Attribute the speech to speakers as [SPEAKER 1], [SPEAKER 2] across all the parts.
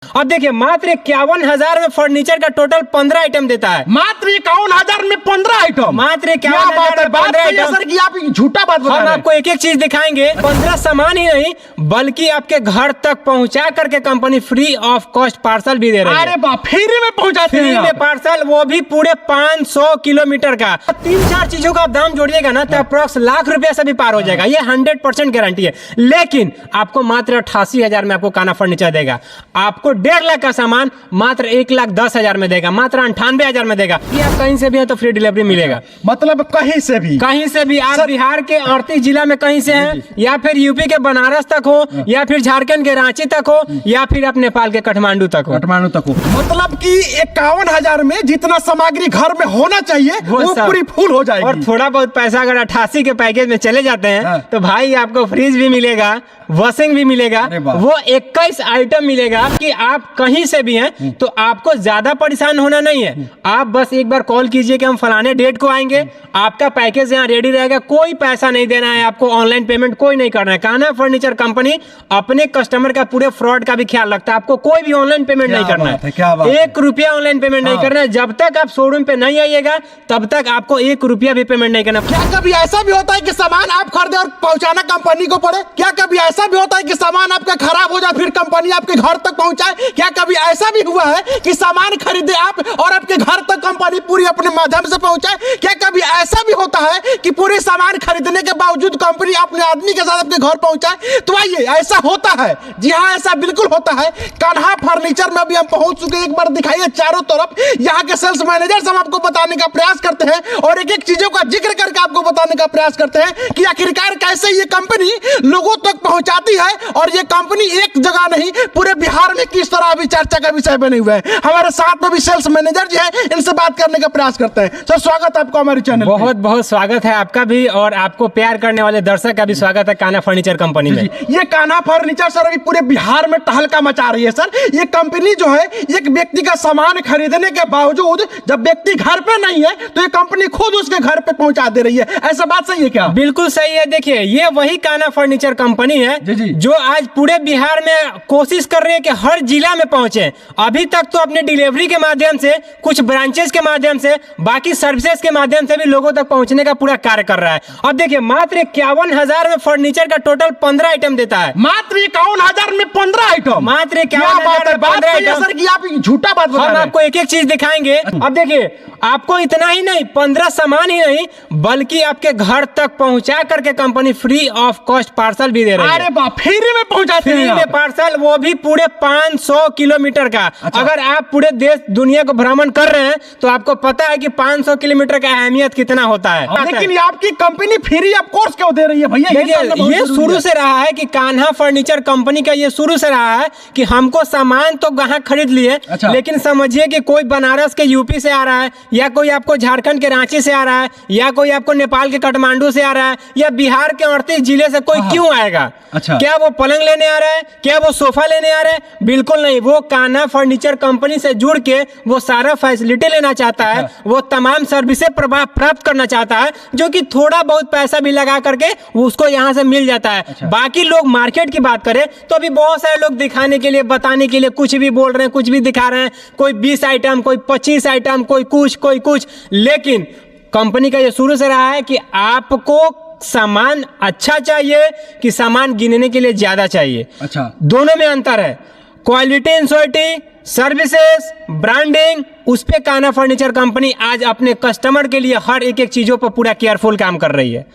[SPEAKER 1] अब देखिए मात्र 51,000 में फर्नीचर का टोटल 15 आइटम देता है।
[SPEAKER 2] मात्र 51,000 में 15 आइटम,
[SPEAKER 1] मात्र 51,000 में 15 आइटम।
[SPEAKER 2] सर कि आप झूठा बात बता रहे हैं।
[SPEAKER 1] हम आपको एक एक चीज दिखाएंगे। 15 सामान ही नहीं बल्कि आपके घर तक पहुंचा करके company free of cost parcel भी दे रही है।
[SPEAKER 2] अरे बाप, फ्री में पहुंचाते हैं?
[SPEAKER 1] फ्री में पार्सल, वो भी पूरे 500 किलोमीटर का। 3-4 चीजों का आप दाम जोड़िएगा ना तो अप्रोक्स लाख रुपया से भी पार हो जाएगा। ये 100% गारंटी है। लेकिन आपको मात्र 88,000 में आपको कान्हा फर्नीचर देगा। आपको 1.5 लाख का सामान मात्र 1,10,000 में देगा, मात्र 98,000 में देगा। ये आप कहीं से भी है तो फ्री डिलीवरी मिलेगा।
[SPEAKER 2] मतलब कहीं से भी?
[SPEAKER 1] कहीं से भी। आप बिहार के 38 जिला में कहीं से हैं, या फिर यूपी के बनारस तक हो, या फिर झारखंड के रांची तक हो, या फिर आप नेपाल के काठमांडू तक हो।
[SPEAKER 2] मतलब कि 51,000 में जितना सामग्री घर में होना चाहिए वो पूरी फुल हो जाएगी।
[SPEAKER 1] और थोड़ा बहुत पैसा अगर 88 के पैकेज में चले जाते हैं तो भाई आपको फ्रिज भी मिलेगा, वॉशिंग भी मिलेगा, वो 21 आइटम मिलेगा कि आप कहीं से भी हैं तो आपको ज्यादा परेशान होना नहीं है। आप बस एक बार कॉल कीजिए कि हम फलाने डेट को आएंगे, आपका पैकेज यहाँ रेडी रहेगा। कोई पैसा नहीं देना है आपको, ऑनलाइन पेमेंट कोई नहीं करना है। कान्हा फर्नीचर कंपनी अपने कस्टमर का पूरे फ्रॉड का भी ख्याल रखता है। आपको कोई भी ऑनलाइन पेमेंट नहीं करना है। 1 रुपया ऑनलाइन पेमेंट नहीं करना है। जब तक आप शोरूम पे नहीं आइएगा तब तक आपको 1 रुपया भी पेमेंट नहीं करना।
[SPEAKER 2] क्या कभी ऐसा भी होता है कि सामान आप खरीदे और पहुंचाना कंपनी को पड़े? क्या कभी ऐसा भी होता है कि सामान आपका खराब हो जाए फिर कंपनी आपके घर तक पहुंचाए? क्या कभी ऐसा भी हुआ है कि सामान खरीदे आप और आपके घर तक कंपनी पूरी अपने माध्यम से पहुंचाए? क्या कभी ऐसा भी होता है कि पूरे सामान खरीदने के बावजूद कंपनी अपने आदमी के साथ आपके घर पहुंचाए? तो आइए, ऐसा होता है। जी हाँ, ऐसा बिल्कुल होता है। कान्हा फर्नीचर में अभी हम पहुंच चुके हैं। एक बार दिखाइए चारों तरफ। यहाँ के सेल्स मैनेजर हम आपको बताने का प्रयास करते हैं और एक एक चीजों का जिक्र करके आपको बताने का प्रयास करते हैं कि आखिरकार कैसे ये कंपनी लोगों तक पहुंचाती है और ये कंपनी एक जगह नहीं पूरे बिहार में किस तरह अभी चर्चा का विषय बने हुए हैं। हमारे साथ में भी सेल्स मैनेजर जी हैं, इनसे बात करने का प्रयास करते हैं। सर, स्वागत है आपको हमारे चैनल।
[SPEAKER 1] बहुत बहुत स्वागत है आपका भी, और आपको प्यार करने वाले दर्शक का भी स्वागत है कान्हा फर्नीचर कंपनी में।
[SPEAKER 2] ये कान्हा फर्नीचर सर अभी पूरे बिहार में तहलका मचा रही है। सर, ये कंपनी जो है एक व्यक्ति का सामान खरीदने के बावजूद जब व्यक्ति घर पे नहीं है तो ये कंपनी खुद उसके घर पे पहुंचा दे रही है। ऐसा बात सही है क्या?
[SPEAKER 1] बिल्कुल सही है। देखिए, ये वही कान्हा फर्नीचर कंपनी है जो आज पूरे बिहार में कोशिश कर रही है कि हर जिला में पहुंचे। अभी तक तो अपने डिलीवरी के माध्यम से, कुछ ब्रांचेस के माध्यम से, बाकी सर्विसेज के माध्यम से भी लोगों तक पहुंचने का पूरा कार्य कर रहा है। अब देखिए मात्र 51,000 में फर्नीचर का टोटल 15 आइटम देता है।
[SPEAKER 2] मात्र 51,000 में 15 आइटम?
[SPEAKER 1] मात्र 51,000 में 15 आइटम।
[SPEAKER 2] सर कि आप झूठा बात बता रहे हैं।
[SPEAKER 1] हम आपको एक एक चीज दिखाएंगे। अब देखिए, आपको इतना ही नहीं, 15 सामान ही नहीं बल्कि आपके घर तक पहुंचा करके company free of cost parcel भी दे रही है।
[SPEAKER 2] अरे बाप, फ्री में पहुंचाते हैं?
[SPEAKER 1] फ्री में पार्सल, वो भी पूरे 500 किलोमीटर का। अगर आप पूरे देश दुनिया को भ्रमण कर रहे हैं तो आपको पता है कि 500 किलोमीटर का अहमियत कितना होता है।
[SPEAKER 2] लेकिन आपकी कंपनी फ्री ऑफ कॉस्ट क्यों दे रही है भैया?
[SPEAKER 1] ये शुरू से रहा है कि कान्हा फर्नीचर कंपनी का ये शुरू से रहा है कि हमको सामान तो ग्राहक खरीद लिए, लेकिन समझिए कि कोई बनारस के यूपी से आ रहा है, या कोई आपको झारखंड के रांची से आ रहा है, या कोई आपको नेपाल के काठमांडू से आ रहा है, या बिहार के 38 जिले से कोई क्यों आएगा? क्या वो पलंग लेने आ रहा है? क्या वो सोफा लेने आ रहा है? बिल्कुल नहीं। वो कान्हा फर्नीचर कंपनी से जुड़ के वो सारा फैसिलिटी लेना चाहता है, वो तमाम सर्विसेज प्राप्त करना चाहता है, जो कि थोड़ा बहुत पैसा भी लगा करके उसको यहाँ से मिल जाता है। बाकी लोग मार्केट की बात करें तो अभी बहुत सारे लोग दिखाने के लिए, बताने के लिए कुछ भी बोल रहे हैं, कुछ भी दिखा रहे हैं। कोई 20 आइटम, कोई 25 आइटम, कोई कुछ। लेकिन कंपनी का ये शुरू से रहा है कि आपको सामान अच्छा चाहिए कि सामान गिनने के लिए ज्यादा चाहिए। दोनों में अंतर है। क्वालिटी इंश्योरिटी, सर्विसेज, ब्रांडिंग, उस पे कान्हा फर्नीचर कंपनी आज अपने कस्टमर के लिए हर एक चीजों पर पूरा केयरफुल काम कर रही है।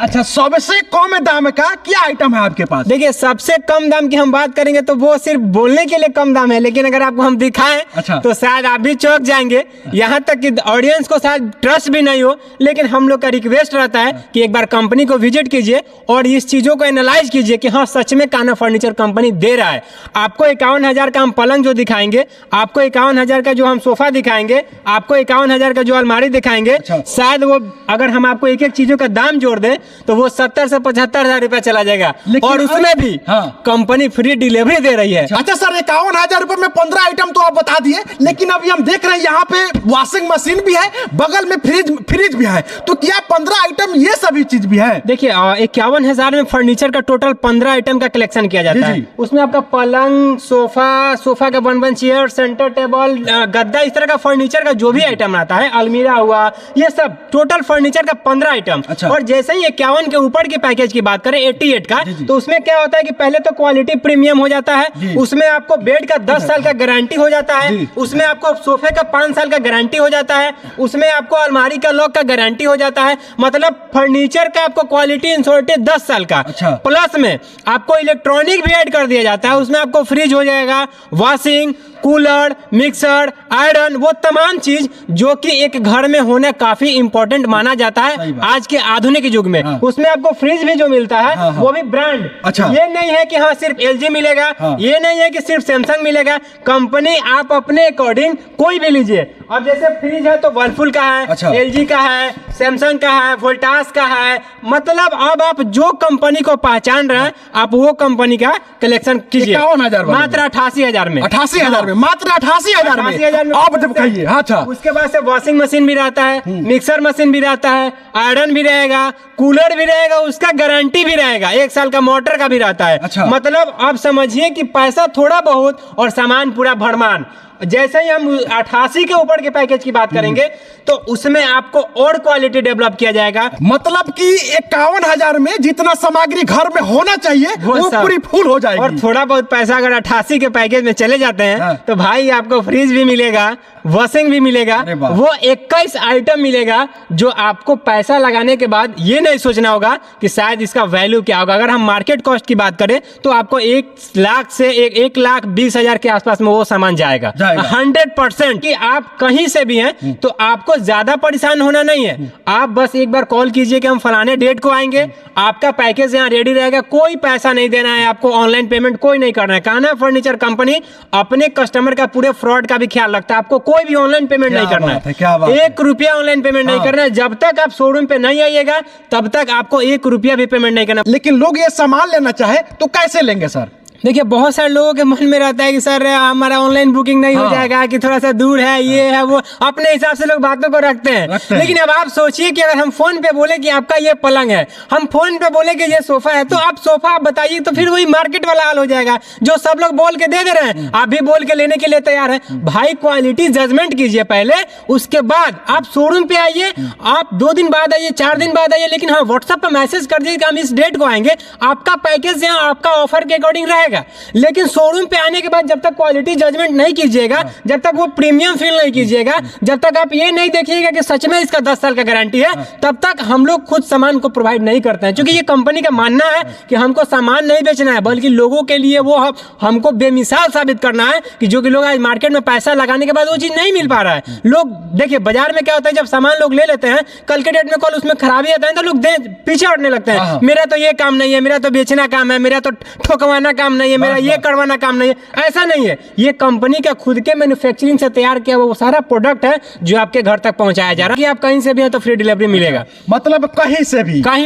[SPEAKER 2] अच्छा, सबसे कम दाम का क्या आइटम है आपके पास?
[SPEAKER 1] देखिए, सबसे कम दाम की हम बात करेंगे तो वो सिर्फ बोलने के लिए कम दाम है, लेकिन अगर आपको हम दिखाएं तो शायद आप भी चौंक जाएंगे। यहाँ तक कि ऑडियंस को शायद ट्रस्ट भी नहीं हो, लेकिन हम लोग का रिक्वेस्ट रहता है कि एक बार कंपनी को विजिट कीजिए और इस चीजों को एनालाइज कीजिए कि हाँ, सच में कान्हा फर्नीचर कंपनी दे रहा है। आपको 51,000 का हम पलंग जो दिखाएंगे, आपको 51,000 का जो हम सोफा दिखाएंगे, आपको 51,000 का जो अलमारी दिखाएंगे, शायद वो अगर हम आपको एक एक चीजों का दाम जोड़ दें तो वो 70 से 75,000 रुपया चला जाएगा, और उसमें भी कंपनी फ्री डिलीवरी दे रही है।
[SPEAKER 2] अच्छा सर, 51,000 रुपए में 15 आइटम तो आप बता दिए, लेकिन अभी हम देख रहे हैं यहाँ पे वॉशिंग मशीन भी है, बगल में फ्रिज भी है, तो क्या 15 आइटम ये सभी चीज भी है?
[SPEAKER 1] देखिए 51,000 में फर्नीचर का टोटल 15 आइटम का कलेक्शन किया जाता है। उसमें आपका पलंग, सोफा का 1 चेयर, सेंटर टेबल, गद्दा, इस तरह का फर्नीचर का जो भी आइटम आता है, अलमीरा हुआ, ये सब टोटल फर्नीचर का 15 आइटम। और जैसे ही 51 के ऊपर की पैकेज की बात करें 88 का, तो उसमें क्या होता है कि पहले तो क्वालिटी प्रीमियम हो जाता है, उसमें आपको बेड का 10 साल का गारंटी हो जाता है, उसमें आपको सोफे का 5 साल का गारंटी हो जाता है, उसमें आपको अलमारी का लॉक का गारंटी हो जाता है। मतलब फर्नीचर का आपको क्वालिटी इंश्योरिटी 10 साल का, प्लस में आपको इलेक्ट्रॉनिक भी ऐड कर दिया जाता है। उसमें आपको फ्रिज हो जाएगा, वॉशिंग, कूलर, मिक्सर, आयरन, वो तमाम चीज जो कि एक घर में होना काफी इंपॉर्टेंट माना जाता है आज के आधुनिक युग में। उसमें आपको फ्रिज भी जो मिलता है वो भी ब्रांड। ये नहीं है कि हाँ सिर्फ LG मिलेगा, ये नहीं है कि सिर्फ सैमसंग मिलेगा, कंपनी आप अपने अकॉर्डिंग कोई भी लीजिए। अब जैसे फ्रिज है तो वर्लपूल का है, LG का है, सैमसंग का है, वोल्टास का है, मतलब अब आप जो कंपनी को पहचान रहे हैं आप वो कंपनी का कलेक्शन कीजिए।
[SPEAKER 2] 51,000
[SPEAKER 1] मात्र 88,000 में,
[SPEAKER 2] 88,000 में, मात्र 88,000 में आप जब कहिए। अच्छा,
[SPEAKER 1] उसके बाद से वॉशिंग मशीन भी रहता है, मिक्सर मशीन भी रहता है, आयरन भी रहेगा, कूलर भी रहेगा, उसका गारंटी भी रहेगा, 1 साल का मोटर का भी रहता है। मतलब आप समझिए कि पैसा थोड़ा बहुत और सामान पूरा भरमान। जैसे ही हम 88 के ऊपर के पैकेज की बात करेंगे तो उसमें आपको और क्वालिटी डेवलप किया जाएगा।
[SPEAKER 2] मतलब कि 51,000 में जितना सामग्री घर में होना चाहिए वो पूरी फुल हो जाएगी।
[SPEAKER 1] और थोड़ा बहुत पैसा अगर 88 के पैकेज में चले जाते हैं तो भाई आपको फ्रिज भी मिलेगा, वॉशिंग भी मिलेगा, वो 21 आइटम मिलेगा जो आपको पैसा लगाने के बाद ये नहीं सोचना होगा कि शायद इसका वैल्यू क्या होगा। अगर हम मार्केट कॉस्ट की बात करें तो आपको 1 लाख से 1,20,000 के आसपास में वो सामान जाएगा 100%। कि आप कहीं से भी हैं तो आपको ज्यादा परेशान होना नहीं है। आप बस एक बार कॉल कीजिए कि हम फलाने डेट को आएंगे, आपका पैकेज यहाँ रेडी रहेगा, कोई पैसा नहीं देना है आपको, ऑनलाइन पेमेंट कोई नहीं करना है। कान्हा फर्नीचर कंपनी अपने कस्टमर का पूरे फ्रॉड का भी ख्याल रखता है, आपको कोई भी ऑनलाइन पेमेंट नहीं करना है, 1 रुपया ऑनलाइन पेमेंट नहीं करना है। जब तक आप शोरूम पे नहीं आइएगा तब तक आपको 1 रुपया भी पेमेंट नहीं करना।
[SPEAKER 2] लेकिन लोग ये सामान लेना चाहे तो कैसे लेंगे सर?
[SPEAKER 1] देखिए बहुत सारे लोगों के मन में रहता है कि सर हमारा ऑनलाइन बुकिंग नहीं हो जाएगा, कि थोड़ा सा दूर है, ये है वो, अपने हिसाब से लोग बातों को रखते हैं। लेकिन अब आप सोचिए कि अगर हम फोन पे बोले कि आपका ये पलंग है, हम फोन पे बोले कि ये सोफा है, तो आप सोफा आप बताइए तो फिर वही मार्केट वाला हाल हो जाएगा जो सब लोग बोल के दे रहे हैं, आप भी बोल के लेने के लिए तैयार है। भाई क्वालिटी जजमेंट कीजिए पहले, उसके बाद आप शोरूम पे आइए। आप 2 दिन बाद आइए, 4 दिन बाद आइए, लेकिन हाँ व्हाट्सएप पे मैसेज कर दीजिए कि हम इस डेट को आएंगे, आपका पैकेज यहाँ आपका ऑफर के अकॉर्डिंग रहेगा। लेकिन शोरूम पे आने के बाद जब तक क्वालिटी जजमेंट नहीं कीजिएगा, जब तक वो प्रीमियम फील नहीं कीजिएगा, जब तक आप ये नहीं देखिएगा कि सच में इसका 10 साल का गारंटी है, तब तक हम लोग खुद सामान को प्रोवाइड नहीं करते हैं। क्योंकि ये कंपनी का मानना है कि हमको सामान नहीं बेचना है, बल्कि लोगों के लिए वो हमको बेमिसाल साबित करना है कि जो कि लोग आज मार्केट में पैसा लगाने के बाद वो चीज नहीं मिल पा रहा है। लोग देखिए बाजार में क्या होता है, जब सामान लोग ले लेते हैं, कल के डेट में कल उसमें खराबी आता है तो लोग पीछे हटने लगते हैं। मेरा तो ये काम नहीं है, मेरा तो बेचना काम है, मेरा तो ठोकवाना काम नहीं है, मेरा ये करवाना काम नहीं है। ऐसा नहीं है, ये कंपनी का खुद के मैन्युफैक्चरिंग से तैयार किया वो सारा प्रोडक्ट है जो आपके घर तक पहुंचाया जा रहा है। कि आप कहीं से भी हैं तो फ्री डिलीवरी मिलेगा।
[SPEAKER 2] मतलब कहीं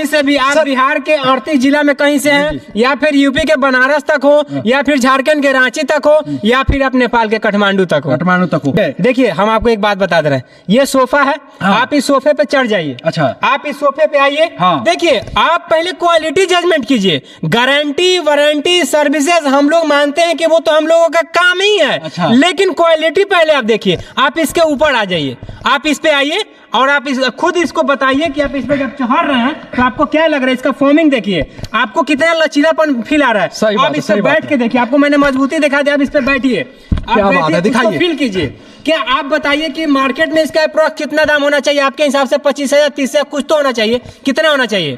[SPEAKER 2] से भी आप
[SPEAKER 1] बिहार के 38 जिला में कहीं से हैं, या फिर यूपी के बनारस तक हो, या फिर झारखंड के रांची तक हो, या फिर आप नेपाल के काठमांडू तक हो। देखिए हम आपको एक बात बता दे रहे हैं, ये सोफा है, आप इस सोफे पे चढ़ जाइए।
[SPEAKER 2] अच्छा,
[SPEAKER 1] आप इस सोफे पे आइए। देखिए आप पहले क्वालिटी जजमेंट कीजिए, गारंटी वारंटी सर्विसेज हम लोग मानते हैं कि वो तो हम लोगों का काम ही है। अच्छा। लेकिन क्वालिटी पहले आप देखिए, आप इसके ऊपर आ जाइए, आप इस पे आइए और आप खुद इसको बताइए कि आप इस पे जब चढ़ रहे हैं तो आपको क्या लग रहा है। इसका फॉर्मिंग देखिए, आपको कितना लचीलापन फील आ रहा है। आप इस पे बैठ के देखिए, आपको मैंने मजबूती दिखा दी, आप इस पे बैठिए, आप फील कीजिए। क्या आप बताइए कि मार्केट में इसका अप्रोक्स कितना दाम होना चाहिए आपके हिसाब से? 25,000 30,000 कुछ तो होना चाहिए। कितना होना चाहिए?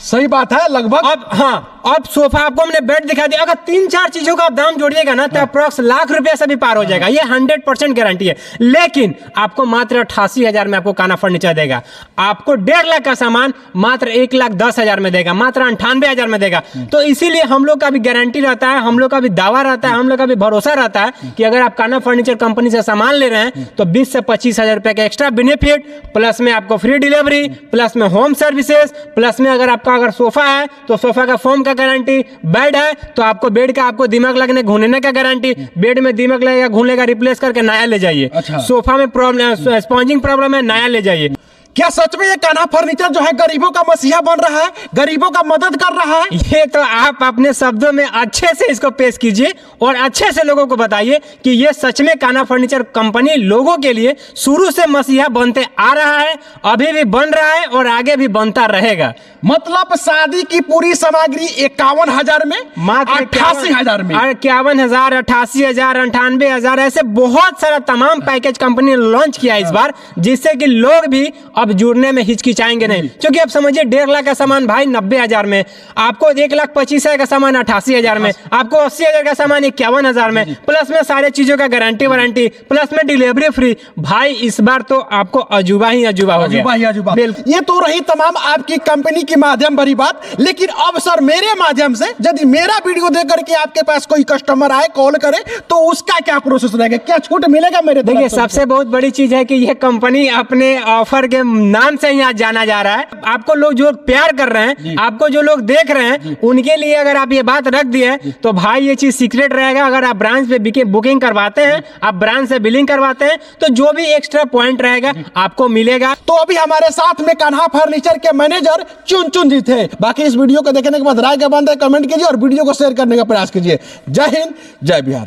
[SPEAKER 2] सही बात है लगभग।
[SPEAKER 1] अब हाँ, अब सोफा आपको हमने बेड दिखा दिया, अगर 3-4 चीजों का आप दाम जोड़िएगा ना तो अप्रॉक्स लाख रुपया से भी पार हो जाएगा, ये 100% गारंटी है। लेकिन आपको मात्र 88,000 में आपको कान्हा फर्नीचर देगा, आपको 1.5 लाख का सामान मात्र 1,10,000 में देगा, मात्र 98,000 में देगा। तो इसीलिए हम लोग का भी गारंटी रहता है, हम लोग का भी दावा रहता है, हम लोग का भी भरोसा रहता है कि अगर आप कान्हा फर्नीचर कंपनी से सामान ले रहे हैं तो 20 से 25,000 रुपए का एक्स्ट्रा बेनिफिट, प्लस में आपको फ्री डिलीवरी, प्लस में होम सर्विसेज, प्लस में अगर आपका अगर सोफा है तो सोफा का फोम का गारंटी, बेड है तो आपको बेड का आपको दिमाग लगने घूमने का गारंटी, बेड में दिमाग लगेगा घूमने का रिप्लेस करके नया ले जाइए।
[SPEAKER 2] अच्छा।
[SPEAKER 1] सोफा में प्रॉब्लम स्पॉन्जिंग प्रॉब्लम है, नया ले जाइए।
[SPEAKER 2] क्या सच में ये कान्हा फर्नीचर जो है गरीबों का मसीहा बन रहा है, गरीबों का मदद कर रहा है?
[SPEAKER 1] ये तो आप अपने शब्दों में अच्छे से इसको पेश कीजिए और अच्छे से लोगों को बताइए कि ये सच में कान्हा फर्नीचर कंपनी लोगों के लिए शुरू से मसीहा बनते आ रहा है, अभी भी बन रहा है और आगे भी बनता रहेगा।
[SPEAKER 2] मतलब शादी की पूरी सामग्री 51,000 में,
[SPEAKER 1] मात्र
[SPEAKER 2] 88,000 में,
[SPEAKER 1] 51,000, 88,000, 98,000, ऐसे बहुत सारा तमाम पैकेज कंपनी ने लॉन्च किया इस बार, जिससे कि लोग भी अब जुड़ने में हिचकिचाएंगे नहीं। क्योंकि अब समझिए 1.5 लाख का सामान भाई 90,000 में, आपको 1,25,000 का सामान 88,000 में, आपको 80,000 का सामान 51,000 में, प्लस में सारे चीजों का गारंटी वारंटी, प्लस में डिलीवरी फ्री। भाई इस बार तो आपको अजूबा ही अजूबा हो गया।
[SPEAKER 2] ये तो रही तमाम आपकी कंपनी की माध्यम भरी बात, लेकिन अब सर मेरे माध्यम से यदि मेरा वीडियो देख करके आपके पास कोई कस्टमर आए कॉल करे तो उसका क्या प्रोसेस रहेगा, क्या छूट मिलेगा मेरे?
[SPEAKER 1] देखिए सबसे बहुत बड़ी चीज है कि यह कंपनी अपने ऑफर के नाम से यहाँ जाना जा रहा है। आपको लोग जो प्यार कर रहे हैं, आपको जो लोग देख रहे हैं, उनके लिए अगर आप ये बात रख दिए तो भाई ये चीज सीक्रेट रहेगा। अगर आप ब्रांच पे बुकिंग करवाते हैं, आप ब्रांच से बिलिंग करवाते हैं तो जो भी एक्स्ट्रा पॉइंट रहेगा आपको मिलेगा।
[SPEAKER 2] तो अभी हमारे साथ में कान्हा फर्नीचर के मैनेजर चुन जी थे। बाकी इस वीडियो को देखने के बाद राय का बात है कमेंट कीजिए और वीडियो को शेयर करने का प्रयास कीजिए। जय हिंद, जय बिहार।